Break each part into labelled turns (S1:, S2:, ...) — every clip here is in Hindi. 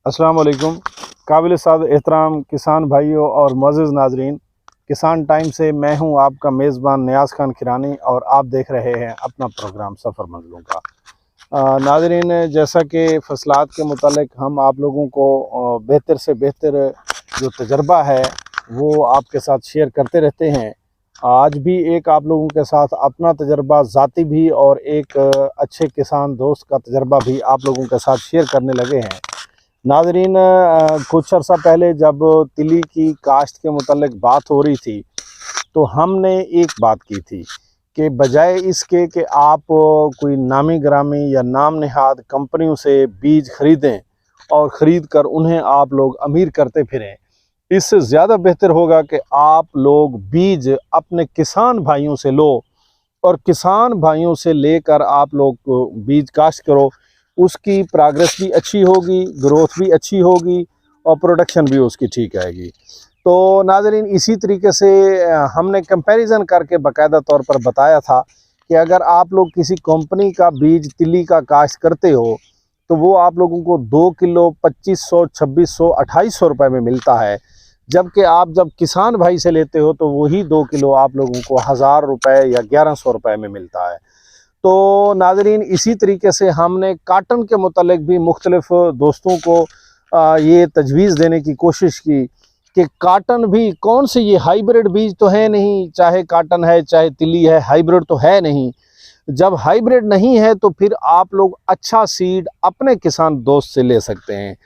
S1: अस्सलाम वालेकुम। काबिल साद एहतराम किसान भाइयों और मुअज़्ज़िज़ नाज़रीन, किसान टाइम से मैं हूं आपका मेज़बान नियाज़ खान खिरानी और आप देख रहे हैं अपना प्रोग्राम सफ़र मंज़िलों का। नाज़रीन, जैसा कि फसलात के मुतालिक हम आप लोगों को बेहतर से बेहतर जो तजर्बा है वो आपके साथ शेयर करते रहते हैं। आज भी एक आप लोगों के साथ अपना तजर्बा ज़ाती भी और एक अच्छे किसान दोस्त का तजर्बा भी आप लोगों के साथ शेयर करने लगे हैं। नाज़रीन, कुछ अर्सा पहले जब तिली की काश्त के मुतालिक बात हो रही थी तो हमने एक बात की थी कि बजाय इसके कि आप कोई नामी ग्रामी या नाम नहाद कंपनियों से बीज ख़रीदें और ख़रीद कर उन्हें आप लोग अमीर करते फिरें, इससे ज़्यादा बेहतर होगा कि आप लोग बीज अपने किसान भाइयों से लो और किसान भाइयों से लेकर आप लोग बीज काश्त करो। उसकी प्रोग्रेस भी अच्छी होगी, ग्रोथ भी अच्छी होगी और प्रोडक्शन भी उसकी ठीक आएगी। तो नाज़रीन, इसी तरीके से हमने कंपैरिजन करके बाकायदा तौर पर बताया था कि अगर आप लोग किसी कंपनी का बीज तिल्ली का काश्त करते हो तो वो आप लोगों को 2 किलो 2500, 2600, 2800 रुपये में मिलता है, जबकि आप जब किसान भाई से लेते हो तो वही 2 किलो आप लोगों को 1000 रुपये या 1100 रुपये में मिलता है। तो नाज़रीन, इसी तरीके से हमने काटन के मुतालिक भी मुख्तलिफ दोस्तों को ये तजवीज़ देने की कोशिश की कि काटन भी कौन से ये हाइब्रिड बीज तो है नहीं, चाहे काटन है चाहे तिल्ली है, हाइब्रिड तो है नहीं। जब हाइब्रिड नहीं है तो फिर आप लोग अच्छा सीड अपने किसान दोस्त से ले सकते हैं।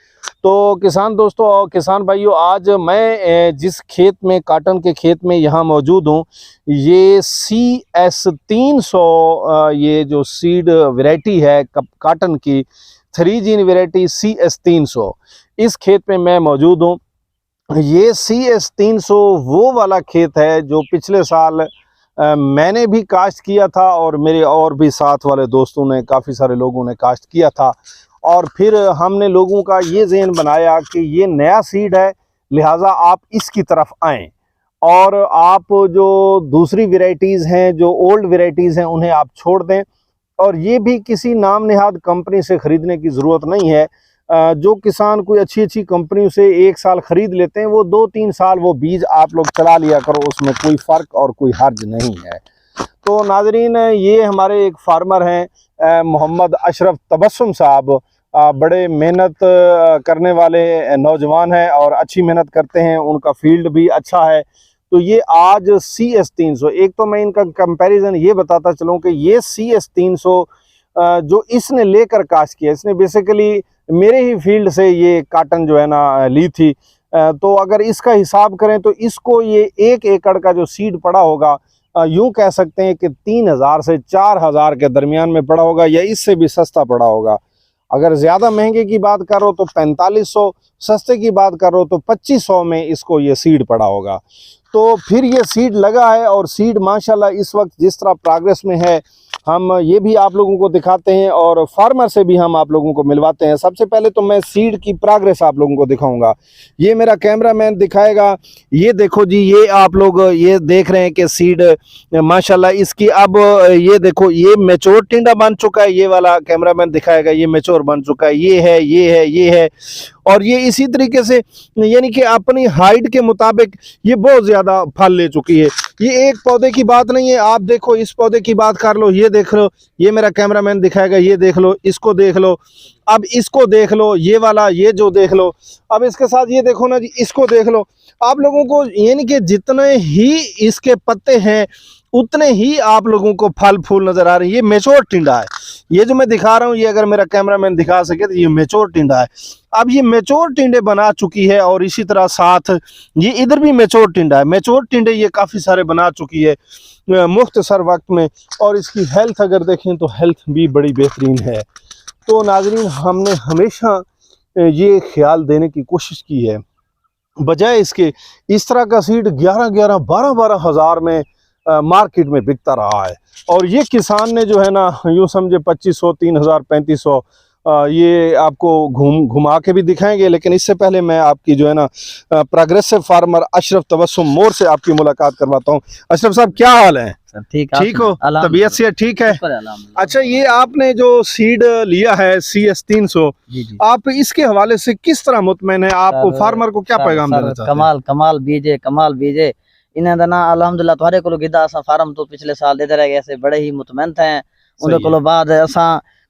S1: तो किसान दोस्तों और किसान भाइयों, आज मैं जिस खेत में काटन के खेत में यहाँ मौजूद हूँ, ये CS300 ये जो सीड वैरायटी है काटन की 3 जीन वैरायटी CS300, इस खेत में मैं मौजूद हूँ। ये CS300 वो वाला खेत है जो पिछले साल मैंने भी काश्त किया था और मेरे और भी साथ वाले दोस्तों ने, काफ़ी सारे लोगों ने काश्त किया था। और फिर हमने लोगों का ये ज़हन बनाया कि ये नया सीड है, लिहाजा आप इसकी तरफ आएँ और आप जो दूसरी वैरायटीज़ हैं, जो ओल्ड वैरायटीज़ हैं, उन्हें आप छोड़ दें। और ये भी किसी नाम नहाद कंपनी से ख़रीदने की ज़रूरत नहीं है। जो किसान कोई अच्छी अच्छी कंपनियों से 1 साल ख़रीद लेते हैं, वो 2-3 साल वो बीज आप लोग चला लिया करो, उसमें कोई फ़र्क और कोई हर्ज नहीं है। तो नाज़रीन, ये हमारे एक फार्मर हैं मोहम्मद अशरफ तबस्सुम साहब, बड़े मेहनत करने वाले नौजवान हैं और अच्छी मेहनत करते हैं, उनका फील्ड भी अच्छा है। तो ये आज CS300, एक तो मैं इनका कंपैरिजन ये बताता चलूँ कि ये CS300 जो इसने लेकर काश्त किया, इसने बेसिकली मेरे ही फील्ड से ये काटन जो है ना ली थी। तो अगर इसका हिसाब करें तो इसको ये 1 एकड़ का जो सीड पड़ा होगा, यूँ कह सकते हैं कि 3000 से 4000 के दरमियान में पड़ा होगा या इससे भी सस्ता पड़ा होगा। अगर ज़्यादा महंगे की बात करो तो 4500, सस्ते की बात करो तो 2500 में इसको ये सीड पड़ा होगा। तो फिर ये सीड लगा है और सीड माशाल्लाह इस वक्त जिस तरह प्रोग्रेस में है, हम ये भी आप लोगों को दिखाते हैं और फार्मर से भी हम आप लोगों को मिलवाते हैं। सबसे पहले तो मैं सीड की प्रोग्रेस आप लोगों को दिखाऊंगा, ये मेरा कैमरामैन दिखाएगा। ये देखो जी, ये आप लोग ये देख रहे हैं कि सीड माशाल्लाह इसकी अब ये देखो, ये मैच्योर टिंडा बन चुका है। ये वाला कैमरामैन दिखाएगा, ये मैच्योर बन चुका है, ये है, ये है, ये है। और ये इसी तरीके से यानी कि अपनी हाइट के मुताबिक ये बहुत ज़्यादा फल ले चुकी है। ये एक पौधे की बात नहीं है, आप देखो इस पौधे की बात कर लो, ये देख लो, ये मेरा कैमरामैन दिखाएगा, ये देख लो, इसको देख लो, अब इसको देख लो, ये वाला, ये जो देख लो, अब इसके साथ ये देखो ना जी, इसको देख लो। आप लोगों को यानी कि जितने ही इसके पत्ते हैं उतने ही आप लोगों को फल फूल नज़र आ रहे हैं। ये मैच्योर टिंडा है, ये जो मैं दिखा रहा हूँ, ये अगर मेरा कैमरामैन दिखा सके तो ये मैच्योर टिंडा है। अब ये मैच्योर टिंडे बना चुकी है और इसी तरह साथ ये इधर भी मैच्योर टिंडा है। मैच्योर टिंडे ये काफ़ी सारे बना चुकी है मुख्तसर वक्त में। और इसकी हेल्थ अगर देखें तो हेल्थ भी बड़ी बेहतरीन है। तो नाज़रीन, हमने हमेशा ये ख्याल देने की कोशिश की है, बजाय इसके इस तरह का सीड 11-11, 12-12 हज़ार में मार्केट में बिकता रहा है। और ये किसान ने जो है ना, यूँ समझे 2500, 3000, 3500 ये आपको घुमा के भी दिखाएंगे, लेकिन इससे पहले मैं आपकी जो है ना प्रोग्रेसिव फार्मर अशरफ तबस्सुम मोर से आपकी मुलाकात करवाता हूँ। अशरफ साहब, क्या हाल है? ठीक हो? तबीयत से ठीक है? अच्छा, ये आपने जो सीड लिया है CS300, आप इसके हवाले से किस तरह मुतमईन है? आप फार्मर को क्या पैगाम देना चाहते हैं?
S2: कमाल बीज है इन्हें ना अल्हम्दुलिल्लाह थारे को गिदा असा फार्म तो पिछले साल देते रह गए, बड़े ही मुतमईन थे। उनके को बाद असा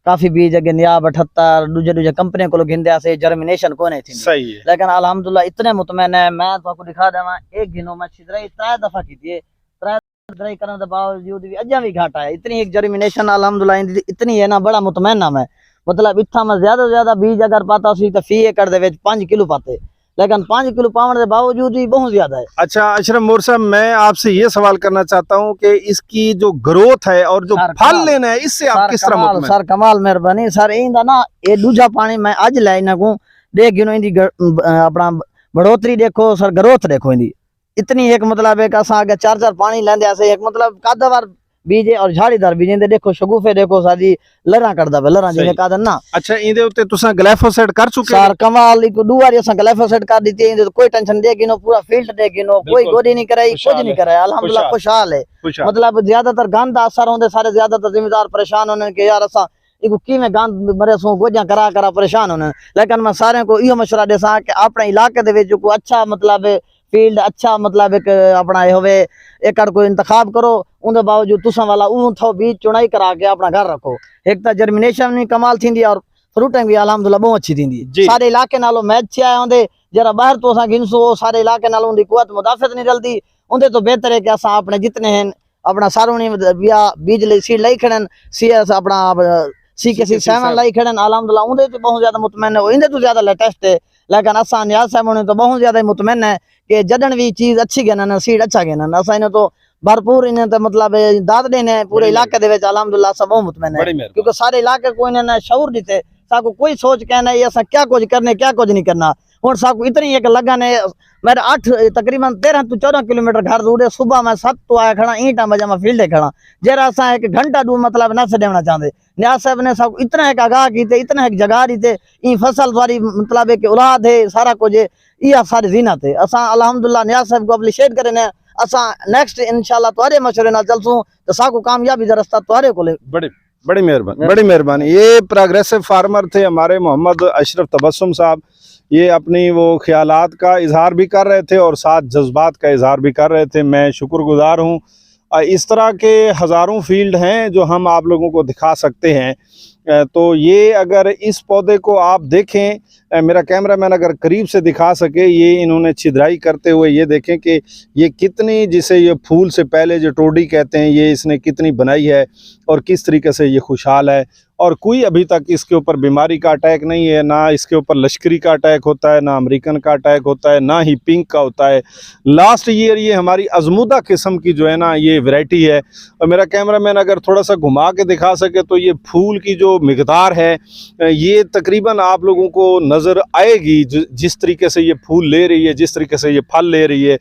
S2: काफी बीज अगे नियाब 78 दूजे कंपनी को घिंदे से जर्मिनेशन कोने थी।
S1: सही है,
S2: लेकिन अल्हम्दुलिल्लाह इतने मुतमईन है। मैं आपको दिखा देवा, एक गिनो मैं छिदराई 3 दफा की थी, 3 छिदराई करने के बावजूद भी अजा भी घाटा है। इतनी एक जर्मिनेशन अल्हम्दुलिल्लाह इतनी है ना, बड़ा मुतमईन ना मैं। मतलब इतना मैं ज्यादा से ज्यादा बीज अगर पाता सी तो फी एकड़ दे 5 किलो पाते, लेकिन 5 किलो पावन के बावजूद ही बहुत ज्यादा है।
S1: अच्छा अशरफ मोर साहब, मैं आपसे ये सवाल करना चाहता हूँ कि इसकी जो ग्रोथ है और जो फल लेना है, इससे आप किस तरह मुतमईन?
S2: सर कमाल मेहरबानी सर। इंदा ना ये दूजा पानी मैं आज लाइना को देख गिनो, इंदी अपना बढ़ोतरी देखो सर, ग्रोथ देखो इंदी इतनी। एक मतलब एक असा आगे 4 पानी लेंदे ऐसे, एक मतलब कादावार बीजे और झाड़ीदार बीजे दे देखो, शगुफे देखो सादी लरा करदा पे लरा जिने कादन ना।
S1: अच्छा, इंदे उते तुसा ग्लाइफोसेट कर चुके
S2: सर कमाल इको दुआरी असा ग्लाइफोसेट कर दी थी। इंदे तो कोई टेंशन दे गिनो, पूरा फील्ड दे गिनो, कोई गोदी नहीं कराई, कुछ नहीं कराया, अल्हम्दुलिल्लाह खुशहाल है। मतलब ज्यादातर गंद असर होंदे, सारे ज्यादातर जिम्मेदार परेशान होने के यार असा इको की में गंद मरे सो गोजा करा करा परेशान होने। लेकिन मैं सारे को यो मशवरा देसा कि अपने इलाके दे विच को अच्छा मतलब फील्ड अच्छा मतलब एक अपना होवे एकड़ को इंतखाब करो, उनके बावजूद तुसा वाला ऊन थो बीज चुनाई करा के अपना घर रखो। एक तो जर्मिनेशन भी कमाल थी और फ्रूटिंग भी अल्हम्दुलिल्लाह बहुत अच्छी थी। सारे इलाके नालों मैच आए होंदे, जरा बाहर तो असा गिनसो सारे इलाके नालों उनकी कुवत मुदाफित नहीं रलती। उनके तो बेहतर है कि असा अपने जितने हैं अपना सारोनी बीज ले सीड लाई खड़न, CS अपना CKC7 लाई खड़न, अल्हम्दुलिल्लाह उनके तो बहुत ज्यादा मुतमईन है। इनके तो ज्यादा लेटेस्ट है, लेकिन असा नियाज साहब तो बहुत ज्यादा मुतमईन है कि जडन भी चीज अच्छी गिनन, सीड अच्छा गिनन। असा इन्हें तो भरपूर इन्हें तो मतलब दाद देने पूरे इलाके दे अल्हम्दुलिल्लाह सब बहुत मुतमईन है, क्योंकि सारे इलाके को इन्हें शऊर दीते। साको कोई सोच कहना है असा क्या कुछ करने क्या कुछ नहीं करना। और साको इतनी एक लगन है, मेरे 8 तकरीबन 13 to 14 किलोमीटर घर दूर है। सुबह मैं 7 तो आया खड़ा, ईंटा बजा मैं फील्ड खड़ा, जरा असा एक घंटा दूर मतलब न से देना चाहते। न्याज साहब ने सब इतना एक आगाह की, इतना एक जगह दी थे, ई फसल सारी मतलब एक औलाद है, सारा कुछ यह सारी जीनत है। असा अल्हम्दुलिल्लाह न्याज साहब को अप्रिशिएट करे ने। असा नेक्स्ट इंशाल्लाह तुम्हारे मशवरे नाल चलसूं तो साको कामयाबी दा रास्ता तुम्हारे को ले।
S1: बड़ी मेहरबानी, बड़ी मेहरबानी। ये प्रोग्रेसिव फार्मर थे हमारे मोहम्मद अशरफ तबस्सुम साहब। ये अपनी वो ख्यालात का इजहार भी कर रहे थे और साथ जज्बात का इजहार भी कर रहे थे। मैं शुक्रगुजार हूँ। इस तरह के हज़ारों फील्ड हैं जो हम आप लोगों को दिखा सकते हैं। तो ये अगर इस पौधे को आप देखें, मेरा कैमरामैन अगर करीब से दिखा सके, ये इन्होंने छिदराई करते हुए ये देखें कि ये कितनी, जिसे ये फूल से पहले जो टोडी कहते हैं, ये इसने कितनी बनाई है और किस तरीके से ये खुशहाल है। और कोई अभी तक इसके ऊपर बीमारी का अटैक नहीं है, ना इसके ऊपर लश्करी का अटैक होता है, ना अमेरिकन का अटैक होता है, ना ही पिंक का होता है। लास्ट ईयर ये हमारी अजमुदा किस्म की जो है ना ये वैरायटी है। और मेरा कैमरामैन अगर थोड़ा सा घुमा के दिखा सके तो ये फूल की जो मिकदार है ये तकरीबन आप लोगों को नज़र आएगी, जिस तरीके से ये फूल ले रही है, जिस तरीके से ये फल ले रही है।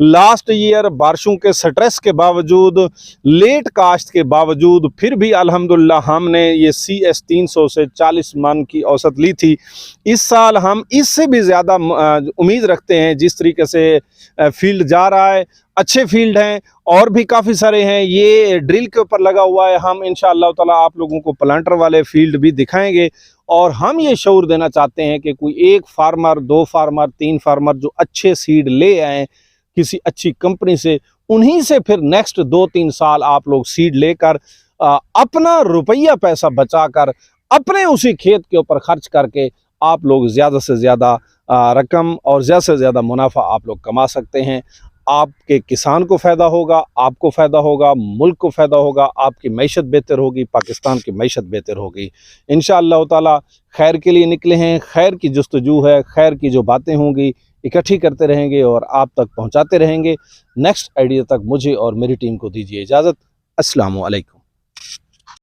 S1: लास्ट ईयर बारिशों के स्ट्रेस के बावजूद, लेट काश्त के बावजूद, फिर भी अल्हम्दुलिल्लाह हमने ये CS300 से 40 मन की औसत ली थी। इस साल हम इससे भी ज़्यादा उम्मीद रखते हैं। जिस तरीके से फील्ड जा रहा है, अच्छे फील्ड हैं और भी काफ़ी सारे हैं। ये ड्रिल के ऊपर लगा हुआ है। हम इंशाअल्लाह ताला आप लोगों को प्लांटर वाले फील्ड भी दिखाएंगे। और हम ये शऊर देना चाहते हैं कि कोई एक फार्मर, 2 फार्मर, 3 फार्मर जो अच्छे सीड ले आएँ किसी अच्छी कंपनी से, उन्हीं से फिर नेक्स्ट 2-3 साल आप लोग सीड लेकर अपना रुपया पैसा बचाकर अपने उसी खेत के ऊपर खर्च करके आप लोग ज़्यादा से ज़्यादा रकम और ज़्यादा से ज़्यादा मुनाफा आप लोग कमा सकते हैं। आपके किसान को फ़ायदा होगा, आपको फ़ायदा होगा, मुल्क को फ़ायदा होगा, आपकी मईशत बेहतर होगी, पाकिस्तान की मईशत बेहतर होगी। इंशाअल्लाह ताला खैर के लिए निकले हैं, खैर की जुस्तजू है, खैर की जो बातें होंगी इकट्ठी करते रहेंगे और आप तक पहुँचाते रहेंगे। नेक्स्ट आइडिया तक मुझे और मेरी टीम को दीजिए इजाज़त। अस्सलामु अलैकुम।